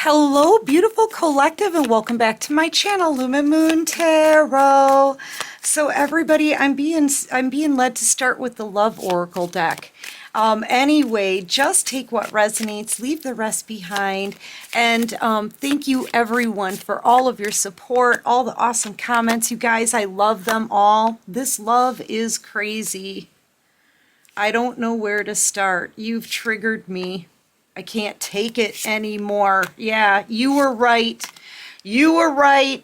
Hello, beautiful collective, and welcome back to my channel, Lumen Moon Tarot. So everybody, I'm being led to start with the Love Oracle deck. Anyway, just take what resonates, leave the rest behind, and thank you everyone for all of your support, all the awesome comments. You guys, I love them all. This love is crazy. I don't know where to start. You've triggered me. I can't take it anymore. Yeah, you were right. You were right.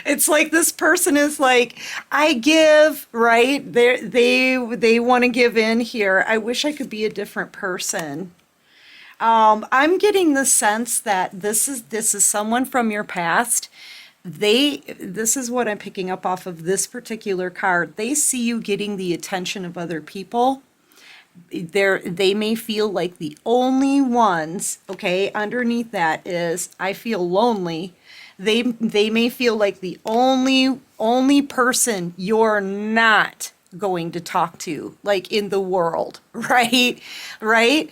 It's like this person is like, I give, right? They want to give in here. I wish I could be a different person. I'm getting the sense that this is someone from your past. This is what I'm picking up off of this particular card. They see you getting the attention of other people. They may feel like the only ones, okay, underneath that is I feel lonely. They may feel like the only person you're not going to talk to, like in the world, right? Right?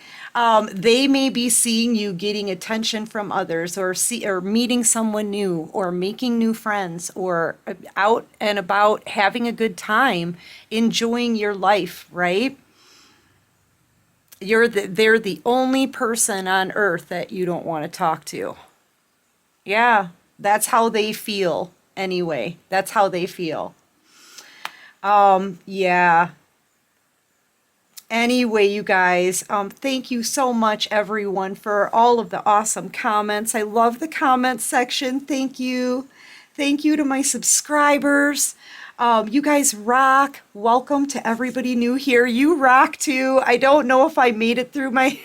They may be seeing you getting attention from others, or meeting someone new, or making new friends, or out and about having a good time, enjoying your life, right? They're the only person on earth that you don't want to talk to. Yeah, that's how they feel anyway. That's how they feel. Yeah. Anyway, you guys, thank you so much, everyone, for all of the awesome comments. I love the comment section. Thank you. Thank you to my subscribers. You guys rock. Welcome to everybody new here. You rock too. I don't know if I made it through my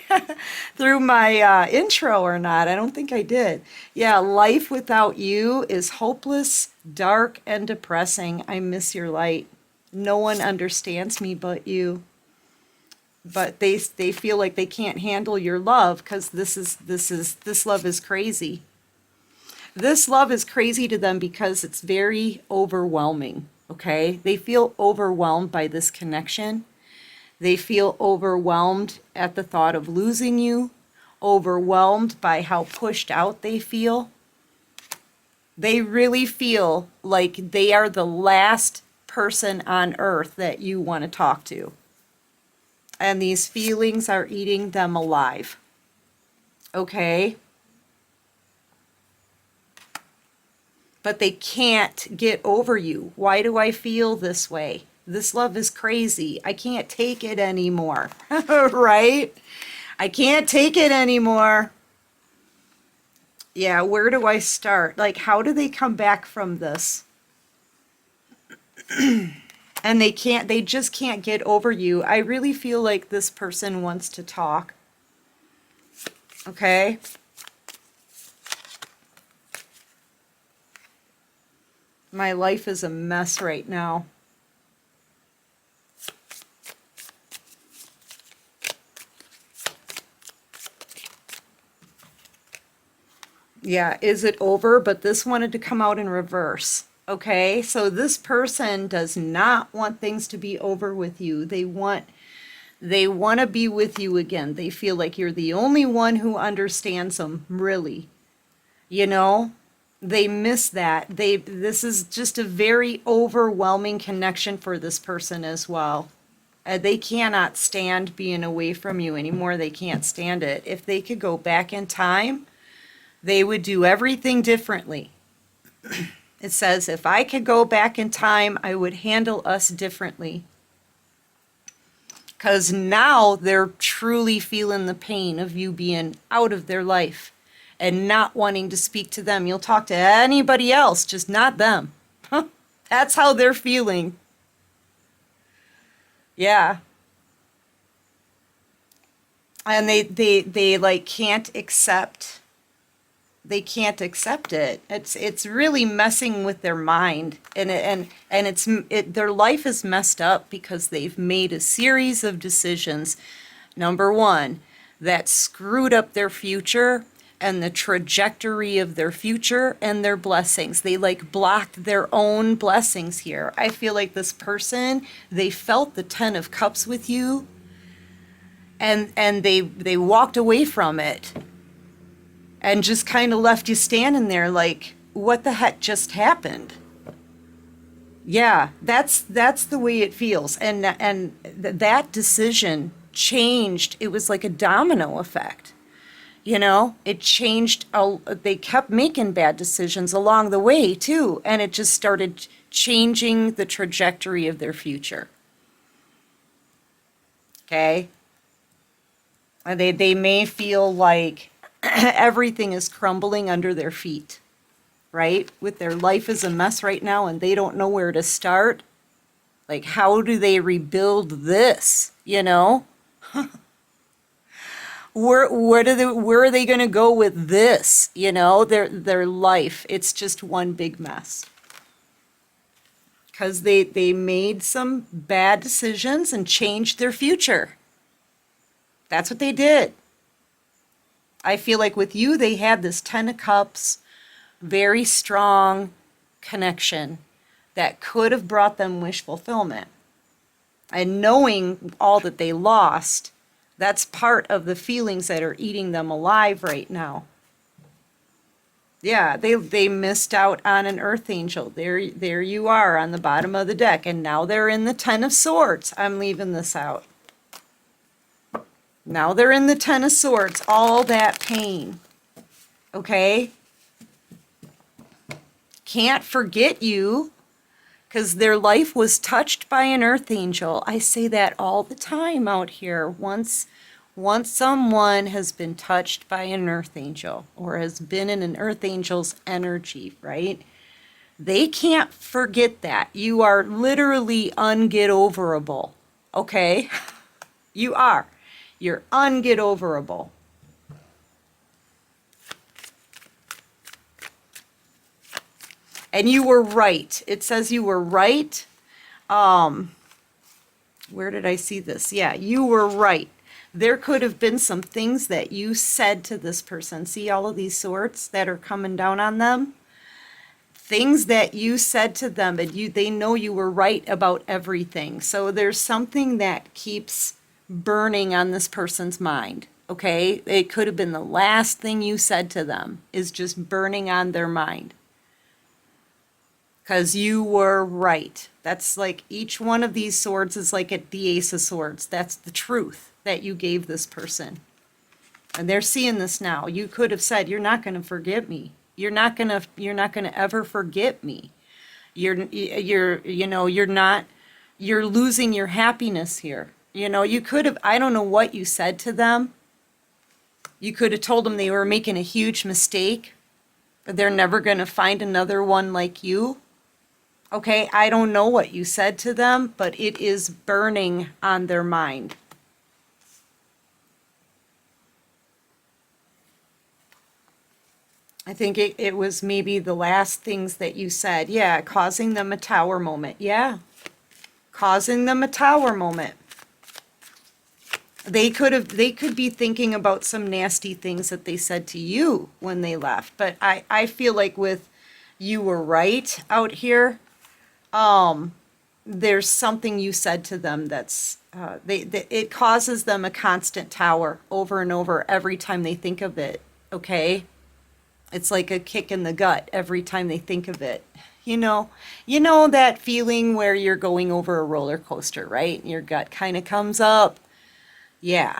through my intro or not. I don't think I did. Yeah, life without you is hopeless, dark, and depressing. I miss your light. No one understands me but you. But they feel like they can't handle your love because this love is crazy. This love is crazy to them because it's very overwhelming, okay? They feel overwhelmed by this connection. They feel overwhelmed at the thought of losing you, overwhelmed by how pushed out they feel. They really feel like they are the last person on earth that you want to talk to. And these feelings are eating them alive, okay? But they can't get over you. Why do I feel this way? This love is crazy. I can't take it anymore, right? I can't take it anymore. Yeah, where do I start? Like, how do they come back from this? And they just can't get over you. I really feel like this person wants to talk. Okay? My life is a mess right now. Yeah, is it over? But this wanted to come out in reverse. Okay, so this person does not want things to be over with you. They want to be with you again. They feel like you're the only one who understands them, really. You know? They miss that. This is just a very overwhelming connection for this person as well. They cannot stand being away from you anymore. They can't stand it. If they could go back in time, they would do everything differently. It says, if I could go back in time, I would handle us differently. Because now they're truly feeling the pain of you being out of their life and not wanting to speak to them. You'll talk to anybody else, just not them. That's how they're feeling. Yeah. And they like can't accept. They can't accept it. It's really messing with their mind, and their life is messed up because they've made a series of decisions. Number one, that screwed up their future and the trajectory of their future and their blessings. They like blocked their own blessings here. I feel like this person, they felt the 10 of Cups with you, and they walked away from it. and just kind of left you standing there like, what the heck just happened? Yeah, that's the way it feels. That decision changed. It was like a domino effect. You know, it changed. They kept making bad decisions along the way too, and it just started changing the trajectory of their future. Okay? And they may feel like everything is crumbling under their feet, right? With their life is a mess right now and they don't know where to start. Like, how do they rebuild this? You know? Where are they going to go with this? You know, their life, it's just one big mess. Because they made some bad decisions and changed their future. That's what they did. I feel like with you, they had this Ten of Cups, very strong connection that could have brought them wish fulfillment. And knowing all that they lost, that's part of the feelings that are eating them alive right now. Yeah, they missed out on an earth angel. There you are on the bottom of the deck, and now they're in the Ten of Swords. I'm leaving this out. Now they're in the Ten of Swords, all that pain. Okay? Can't forget you, because their life was touched by an earth angel. I say that all the time out here. Once someone has been touched by an earth angel or has been in an earth angel's energy, right? They can't forget that. You are literally unget-overable, okay? You are. You're unget-overable. And you were right. It says you were right. Where did I see this? Yeah, you were right. There could have been some things that you said to this person. See all of these swords that are coming down on them? Things that you said to them, and they know you were right about everything. So there's something that keeps burning on this person's mind, okay? It could have been the last thing you said to them is just burning on their mind. Because you were right. That's like each one of these swords is like the Ace of Swords. That's the truth that you gave this person. And they're seeing this now. You could have said, you're not going to forget me. You're not going to ever forget me. You're losing your happiness here. You know, you could have, I don't know what you said to them. You could have told them they were making a huge mistake. They're never going to find another one like you. Okay, I don't know what you said to them, but it is burning on their mind. I think it was maybe the last things that you said. Yeah, causing them a tower moment. Yeah, causing them a tower moment. They could be thinking about some nasty things that they said to you when they left. But I feel like with you were right out here, there's something you said to them that's, it causes them a constant tower over and over every time they think of it, okay? It's like a kick in the gut every time they think of it. You know that feeling where you're going over a roller coaster, right? And your gut kind of comes up. Yeah,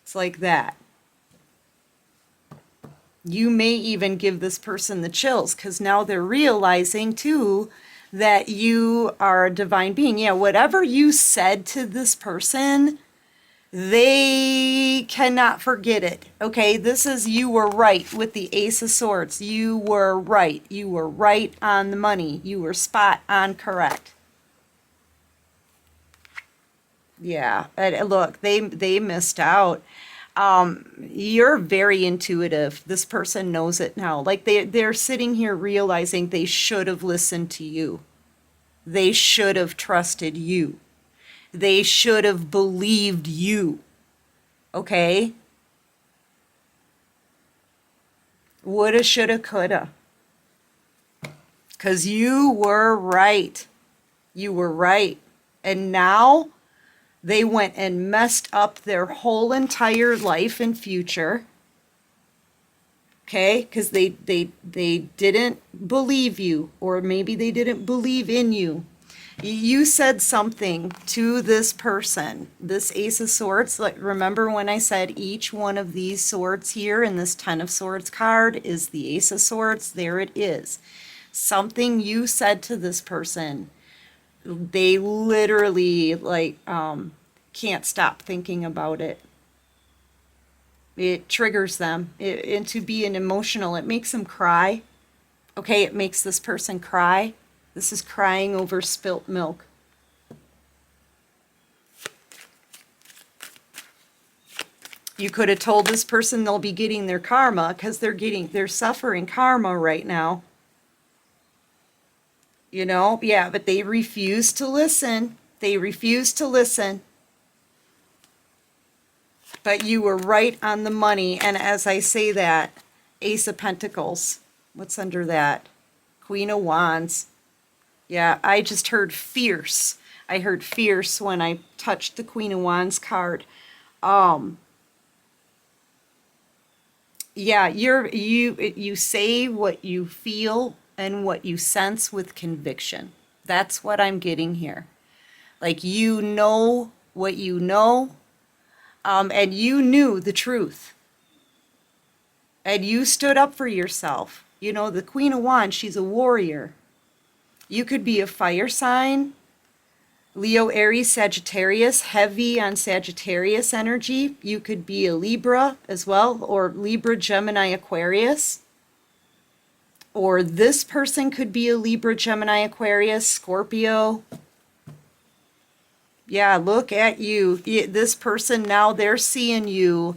it's like that. You may even give this person the chills because now they're realizing too that you are a divine being. Yeah, whatever you said to this person, they cannot forget it. Okay, this is you were right with the Ace of Swords. You were right. You were right on the money. You were spot on correct. Yeah, and look, they missed out. You're very intuitive. This person knows it now. Like they're sitting here realizing they should have listened to you. They should have trusted you. They should have believed you. Okay? Woulda, shoulda, coulda. 'Cause you were right. You were right. And now they went and messed up their whole entire life and future. Okay? Because they didn't believe you, or maybe they didn't believe in you. You said something to this person, this Ace of Swords. Like, remember when I said each one of these swords here in this Ten of Swords card is the Ace of Swords? There it is. Something you said to this person, they literally like can't stop thinking about it. It triggers them into being emotional. It makes them cry. Okay, it makes this person cry. This is crying over spilt milk. You could have told this person they'll be getting their karma because they're suffering karma right now. You know, yeah, but they refuse to listen. They refuse to listen. But you were right on the money. And as I say that, Ace of Pentacles. What's under that? Queen of Wands. Yeah, I just heard fierce. I heard fierce when I touched the Queen of Wands card. Yeah, you say what you feel and what you sense with conviction. That's what I'm getting here. Like, you know what you know, and you knew the truth. And you stood up for yourself. You know, the Queen of Wands, she's a warrior. You could be a fire sign, Leo, Aries, Sagittarius, heavy on Sagittarius energy. You could be a Libra as well, or Libra, Gemini, Aquarius. Or this person could be a Libra, Gemini, Aquarius, Scorpio. Yeah, look at you. This person, now they're seeing you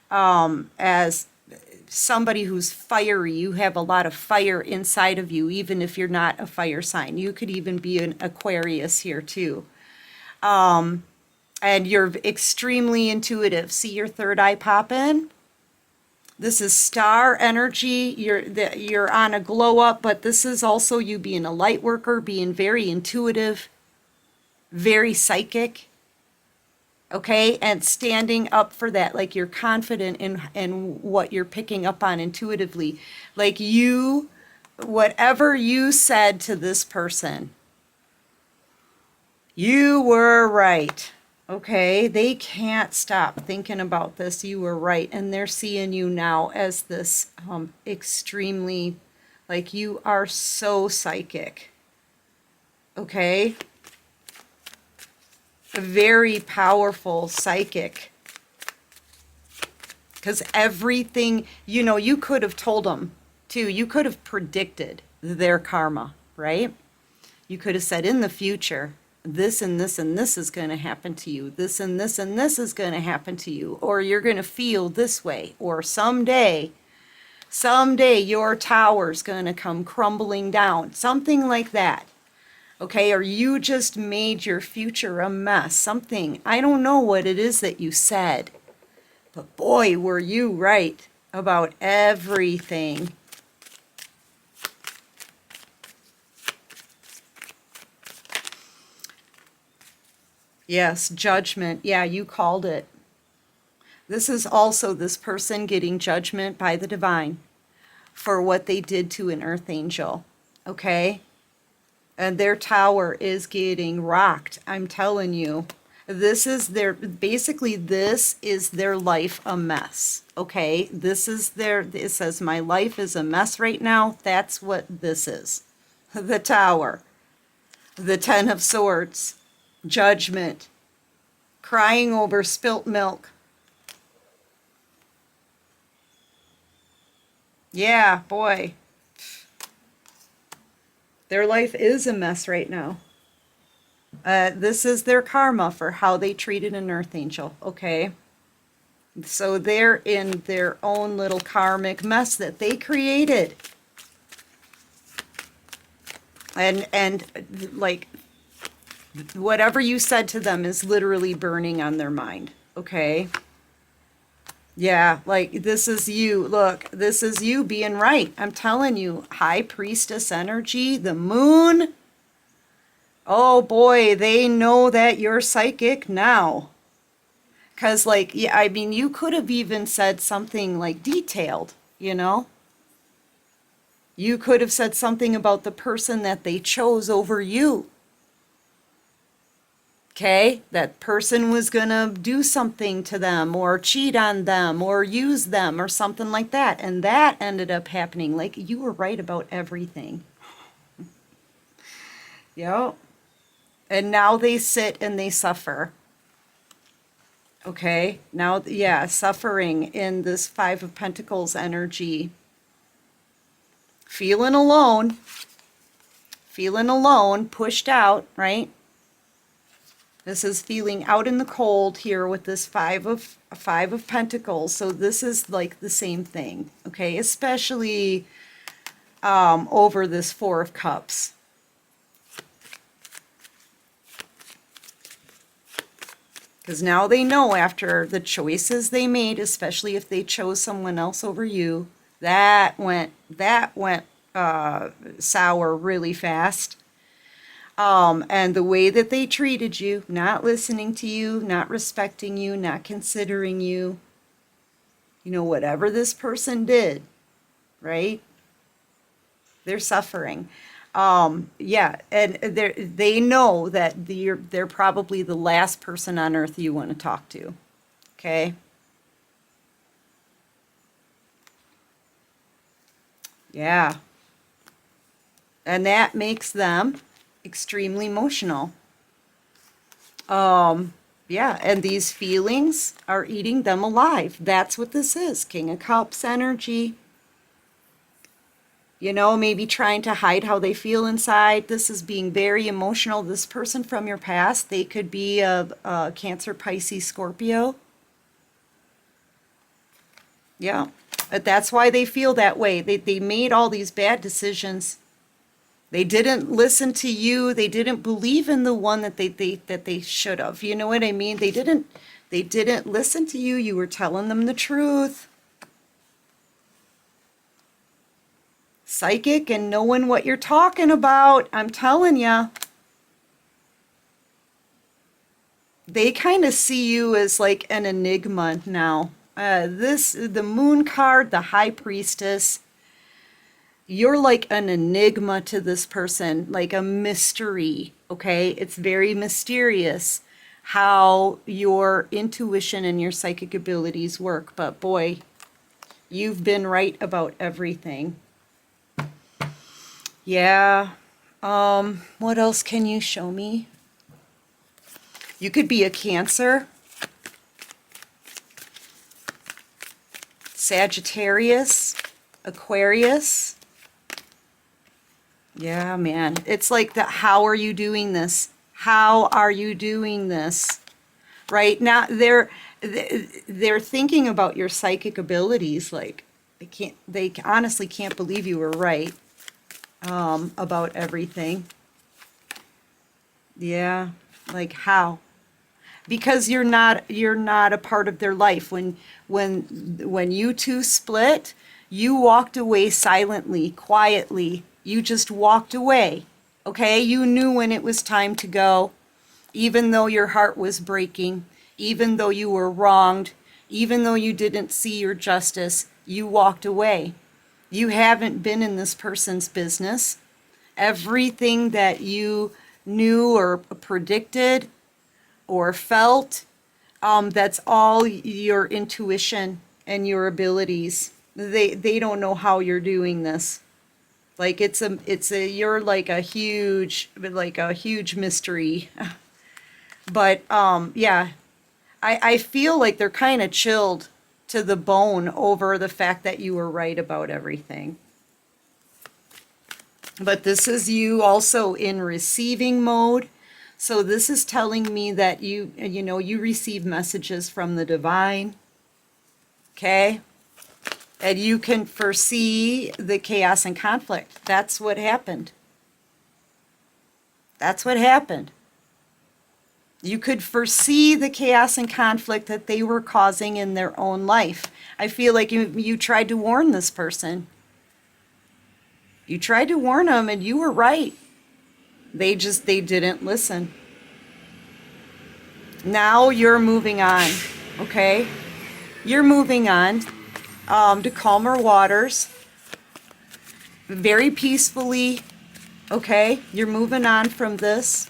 as somebody who's fiery. You have a lot of fire inside of you, even if you're not a fire sign. You could even be an Aquarius here too. And you're extremely intuitive. See your third eye pop in? This is star energy. You're on a glow up, but this is also you being a light worker, being very intuitive, very psychic. Okay, and standing up for that, like you're confident in what you're picking up on intuitively. Like you, whatever you said to this person, you were right. Okay, they can't stop thinking about this. You were right, and they're seeing you now as this extremely, like you are so psychic. Okay. A very powerful psychic, because everything, you know, you could have told them too. You could have predicted their karma, right? You could have said in the future, this and this and this is going to happen to you. This and this and this is going to happen to you. Or you're going to feel this way. Or someday your tower's going to come crumbling down. Something like that. Okay, or you just made your future a mess. Something, I don't know what it is that you said, but boy, were you right about everything. Yes, judgment. Yeah, you called it. This is also this person getting judgment by the divine for what they did to an earth angel. Okay? And their tower is getting rocked. I'm telling you, this is this is their life a mess. Okay, it says my life is a mess right now. That's what this is. The Tower, the Ten of Swords, judgment, crying over spilt milk. Yeah, boy. Their life is a mess right now. This is their karma for how they treated an earth angel, okay? So they're in their own little karmic mess that they created. And like, whatever you said to them is literally burning on their mind, okay? Yeah, like this is you. Look, this is you being right. I'm telling you, High Priestess energy, the moon. Oh boy, they know that you're psychic now. Because, like, yeah, I mean, you could have even said something like detailed. you know? You could have said something about the person that they chose over you. Okay? That person was going to do something to them or cheat on them or use them or something like that. And that ended up happening. Like, you were right about everything. Yep. And now they sit and they suffer. Okay? Now, yeah, suffering in this Five of Pentacles energy. Feeling alone, pushed out, right? This is feeling out in the cold here with this Five of Pentacles. So this is like the same thing, okay? Especially over this Four of Cups. Because now they know after the choices they made, especially if they chose someone else over you, that went sour really fast. And the way that they treated you, not listening to you, not respecting you, not considering you, you know, whatever this person did, right? They're suffering. Yeah, and they know that they're probably the last person on earth you want to talk to. Okay? Yeah. And that makes them extremely emotional. Yeah, and these feelings are eating them alive. That's what this is. King of Cups energy. You know, maybe trying to hide how they feel inside. This is being very emotional. This person from your past, they could be a Cancer, Pisces, Scorpio. Yeah, but that's why they feel that way. They made all these bad decisions. They didn't listen to you. They didn't believe in the one that they should have. You know what I mean? They didn't listen to you. You were telling them the truth. Psychic and knowing what you're talking about. I'm telling you. They kind of see you as like an enigma now. The Moon card, the High Priestess. You're like an enigma to this person, like a mystery, okay? It's very mysterious how your intuition and your psychic abilities work. But boy, you've been right about everything. Yeah. What else can you show me? You could be a Cancer, Sagittarius, Aquarius. Yeah, man. It's like that. How are you doing this? How are you doing this? Right now, they're thinking about your psychic abilities. Like they honestly can't believe you were right about everything. Yeah, like how? Because you're not a part of their life. When you two split, you walked away silently, quietly. You just walked away. Okay? You knew when it was time to go, even though your heart was breaking, even though you were wronged, even though you didn't see your justice, you walked away. You haven't been in this person's business. Everything that you knew or predicted or felt, that's all your intuition and your abilities. They don't know how you're doing this. Like you're like a huge mystery. But yeah, I feel like they're kind of chilled to the bone over the fact that you were right about everything. But this is you also in receiving mode. So this is telling me that you receive messages from the divine. Okay? And you can foresee the chaos and conflict. That's what happened. That's what happened. You could foresee the chaos and conflict that they were causing in their own life. I feel like you tried to warn this person. You tried to warn them and you were right. They didn't listen. Now you're moving on, okay? You're moving on. to calmer waters, very peacefully. Okay, you're moving on from this.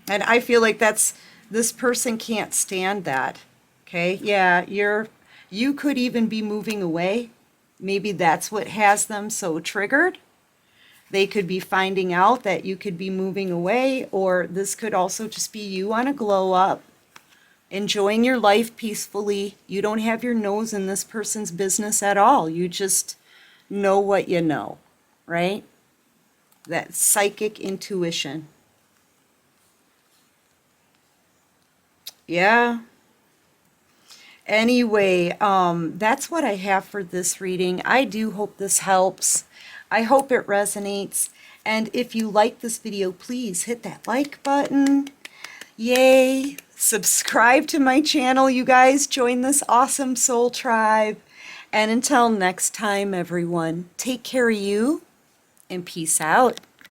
And I feel like this person can't stand that. Okay, yeah, you could even be moving away. Maybe that's what has them so triggered. They could be finding out that you could be moving away, or this could also just be you on a glow up, enjoying your life peacefully. You don't have your nose in this person's business at all. You just know what you know, right? That psychic intuition. Yeah. Anyway, that's what I have for this reading. I do hope this helps. I hope it resonates. And if you like this video, please hit that like button. Yay! Subscribe to my channel, you guys. Join this awesome soul tribe. And until next time, everyone, take care of you and peace out.